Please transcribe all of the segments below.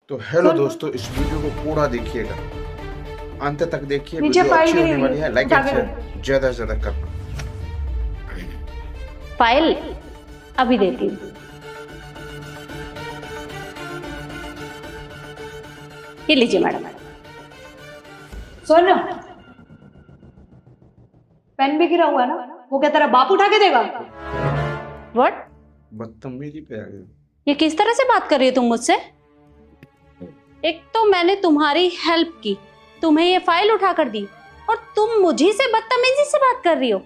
तो हेलो दोस्तों, इस वीडियो को पूरा देखिएगा, अंत तक देखिए। नीचे वीडियो फाइल अच्छी गिरी होने हुई वाली है। है, लाइक उठा एंड के शेयर ज्यादा से ज्यादा करना। फाइल अभी देती हूँ। ये लीजिए मैडम। सुन, पेन भी गिरा हुआ है ना, वो क्या तेरा बाप उठा के देगा? व्हाट? बदतमीजी पे आ गए। ये किस तरह से बात कर रही हो तुम मुझसे? एक तो मैंने तुम्हारी हेल्प की, तुम्हें ये फाइल उठा कर दी, और तुम मुझे से बदतमीजी से बात कर रही हो।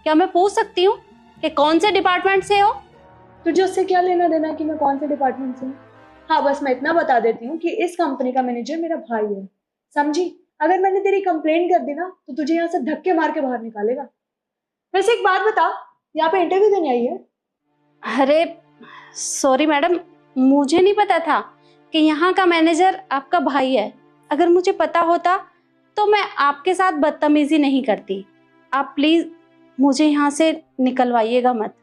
क्या मैं पूछ सकती हूँ कि कौन से डिपार्टमेंट से हो? तुझे उससे क्या लेना देना कि मैं कौन से डिपार्टमेंट से हूँ? हाँ, बस मैं इतना बता देती हूँ कि इस कंपनी का मैनेजर मेरा भाई है, समझी? अगर मैंने तेरी कंप्लेंट कर दी ना तो तुझे यहाँ से धक्के मार के बाहर निकालेगा। वैसे एक बात बता, यहाँ पे इंटरव्यू देने आई है? अरे सॉरी मैडम, मुझे नहीं पता था कि यहाँ का मैनेजर आपका भाई है। अगर मुझे पता होता तो मैं आपके साथ बदतमीजी नहीं करती। आप प्लीज मुझे यहाँ से निकलवाइएगा मत।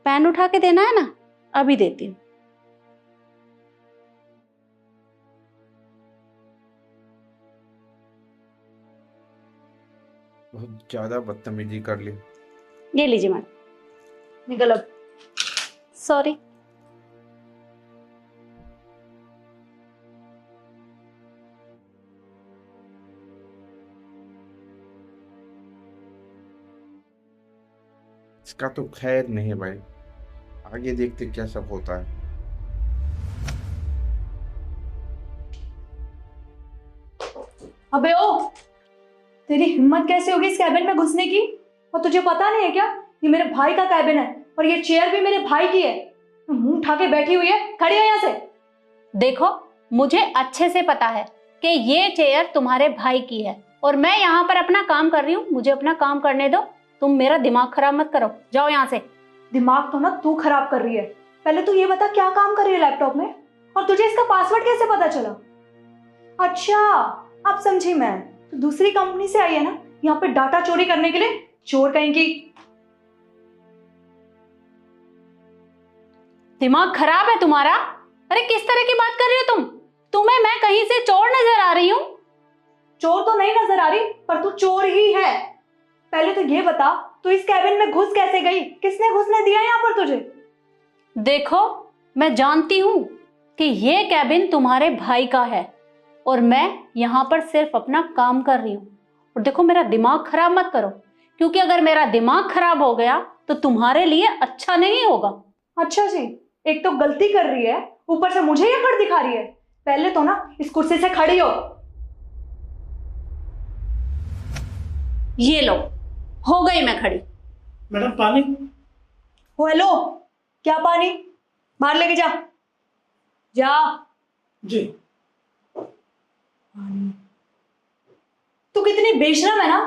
पेन उठा के देना है ना, अभी देती हूँ। बहुत ज्यादा बदतमीजी कर ली। ये लीजिए मैडम, निकल अब। सॉरी। इसका तो खैर नहीं है भाई, आगे देखते क्या सब होता है। अबे ओ, तेरी हिम्मत कैसे होगी इस कैबिन में घुसने की? और तुझे पता नहीं है क्या, ये मेरे भाई का कैबिन है और ये चेयर भी मेरे भाई की है। मुंह उठा के बैठी हुई है, खड़ी हो यहाँ से। देखो, मुझे अच्छे से पता है कि ये चेयर तुम्हारे भाई की है और मैं यहाँ पर अपना काम कर रही हूँ। मुझे अपना काम करने दो, तुम मेरा दिमाग खराब मत करो। जाओ यहाँ से। दिमाग तो ना तू खराब कर रही है। पहले तू ये बता, क्या काम कर रही है लैपटॉप में, और तुझे इसका पासवर्ड कैसे पता चला? अच्छा, अब समझी मैं। तो दूसरी कंपनी से आई है ना यहाँ पे डाटा चोरी करने के लिए। चोर कहीं की। दिमाग खराब है तुम्हारा? अरे किस तरह की बात कर रही हो तुम? तुम्हें मैं कहीं से चोर नजर आ रही हूँ? चोर तो नहीं नजर आ रही, पर तू चोर ही है। पहले तो ये बता, तू इस कैबिन में घुस कैसे गई? किसने घुसने दिया यहाँ पर तुझे? देखो, मैं जानती हूँ कि ये कैबिन तुम्हारे भाई का है और मैं यहाँ पर सिर्फ अपना काम कर रही हूँ। और देखो, मेरा दिमाग खराब मत करो, क्योंकि अगर मेरा दिमाग खराब हो गया तो तुम्हारे लिए अच्छा नहीं होगा। अच्छा जी, एक तो गलती कर रही है, ऊपर से मुझे ये कर दिखा रही है। पहले तो ना इस कुर्सी से खड़ी हो। ये लो, हो गई मैं खड़ी। मैडम पानी। ओ हेलो, क्या पानी? बाहर लेके जा। जा। जी। तू कितनी बेशरम है ना,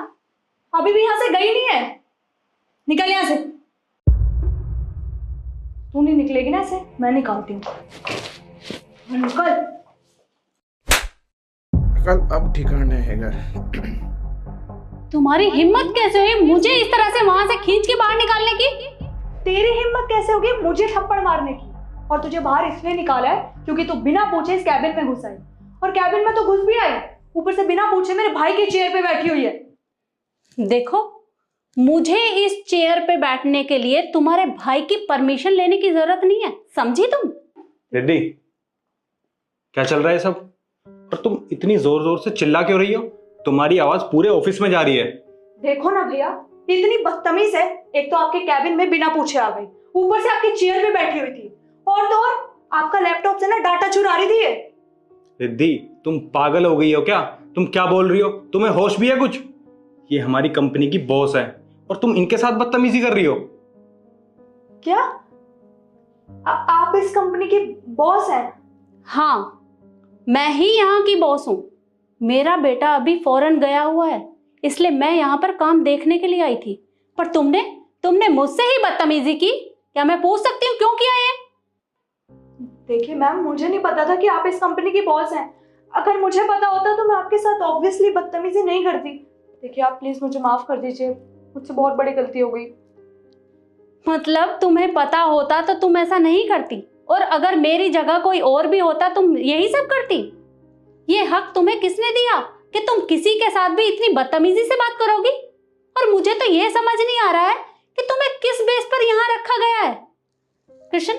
अभी भी यहां से गई नहीं है। निकल यहां से। तू नहीं निकलेगी ना, ऐसे मैं निकालती हूँ। निकल। कल अब ठिकाने हैगा। तुम्हारी हिम्मत कैसे हुई मुझे इस तरह से वहां से खींच के बाहर निकालने की? तेरी हिम्मत कैसे होगी मुझे थप्पड़ मारने की? और तुझे बाहर इसलिए निकाला है क्योंकि तू बिना पूछे इस कैबिन में घुस आई, और कैबिन में तो घुस भी आई, ऊपर से बिना पूछे मेरे भाई की चेयर पे बैठी हुई है। देखो, मुझे इस चेयर पे बैठने के लिए तुम्हारे भाई की परमिशन लेने की जरूरत नहीं है, समझी तुम? रिद्धि, क्या चल रहा है सब? और तुम इतनी जोर जोर से चिल्ला क्यों रही हो? तुम्हारी आवाज पूरे ऑफिस में जा रही है। देखो ना भैया, इतनी बदतमीज है। एक तो आपके कैबिन में बिना पूछे आ गई, ऊपर से आपकी चेयर पे बैठी हुई थी, और तो और आपका लैपटॉप से ना डाटा चुरा रही थी। रिद्धि, तुम पागल हो गई हो क्या? तुम क्या बोल रही हो? तुम्हें होश भी है कुछ? ये हमारी कंपनी की बॉस है और तुम इनके साथ बदतमीजी कर रही हो। क्या? आप इस कंपनी की बॉस हैं? हाँ, मैं ही यहाँ की बॉस हूँ। मेरा बेटा अभी फॉरेन गया हुआ है, इसलिए मैं यहाँ पर काम देखने के लिए आई थी। पर तुमने मुझसे ही बदतमीजी की। क्या मैं पूछ सकती हूँ क्यों किया ये? देखिए मैम, मुझे नहीं पता था कि आप इस कंपनी की बॉस हैं। अगर मुझे पता होता तो मैं आपके साथ ऑब्वियसली बदतमीजी नहीं करती। देखिए, आप प्लीज मुझे माफ कर दीजिए, मुझसे बहुत बड़ी गलती हो गई। मतलब तुम्हें पता होता तो तुम ऐसा नहीं करती? और अगर मेरी जगह कोई और भी होता तुम यही सब करती? ये हक तुम्हें किसने दिया कि तुम किसी के साथ भी इतनी बदतमीजी से बात करोगी? और मुझे तो यह समझ नहीं आ रहा है कि तुम्हें किस बेस पर यहां रखा गया है। कृष्ण,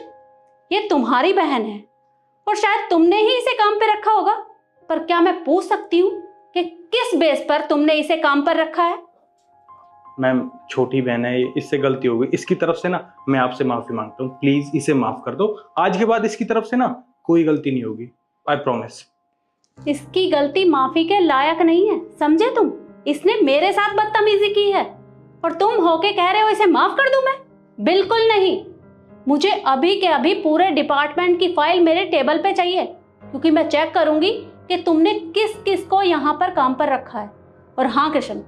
ये तुम्हारी बहन है और शायद तुमने ही इसे काम पे रखा होगा, पर क्या मैं पूछ सकती हूँ कि किस बेस पर तुमने इसे काम पर रखा है? मैम, छोटी बहन है, इससे गलती हो गई। इसकी तरफ से ना मैं आपसे माफी मांगता हूँ, प्लीज इसे माफ कर दो। आज के बाद इसकी तरफ से ना कोई गलती नहीं होगी, आई प्रॉमिस। इसकी गलती माफी के लायक नहीं है, समझे तुम? इसने मेरे साथ बदतमीजी की है और तुम होके कह रहे हो इसे माफ कर दूं मैं? बिल्कुल नहीं। मुझे अभी के अभी पूरे डिपार्टमेंट की फाइल मेरे टेबल पे चाहिए, क्योंकि मैं चेक करूंगी कि तुमने किस किस को यहाँ पर काम पर रखा है। और हाँ कृष्ण,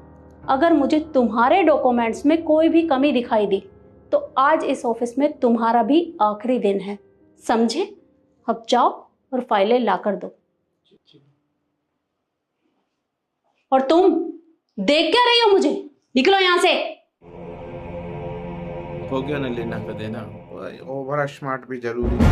अगर मुझे तुम्हारे डॉक्यूमेंट्स में कोई भी कमी दिखाई दी तो आज इस ऑफिस में तुम्हारा भी आखिरी दिन है, समझे? अब जाओ और फाइलें ला कर दो। और तुम देख क्या रही हो मुझे? निकलो यहां से। हो गया ना लेना का देना, ओवर स्मार्ट भी जरूरी है।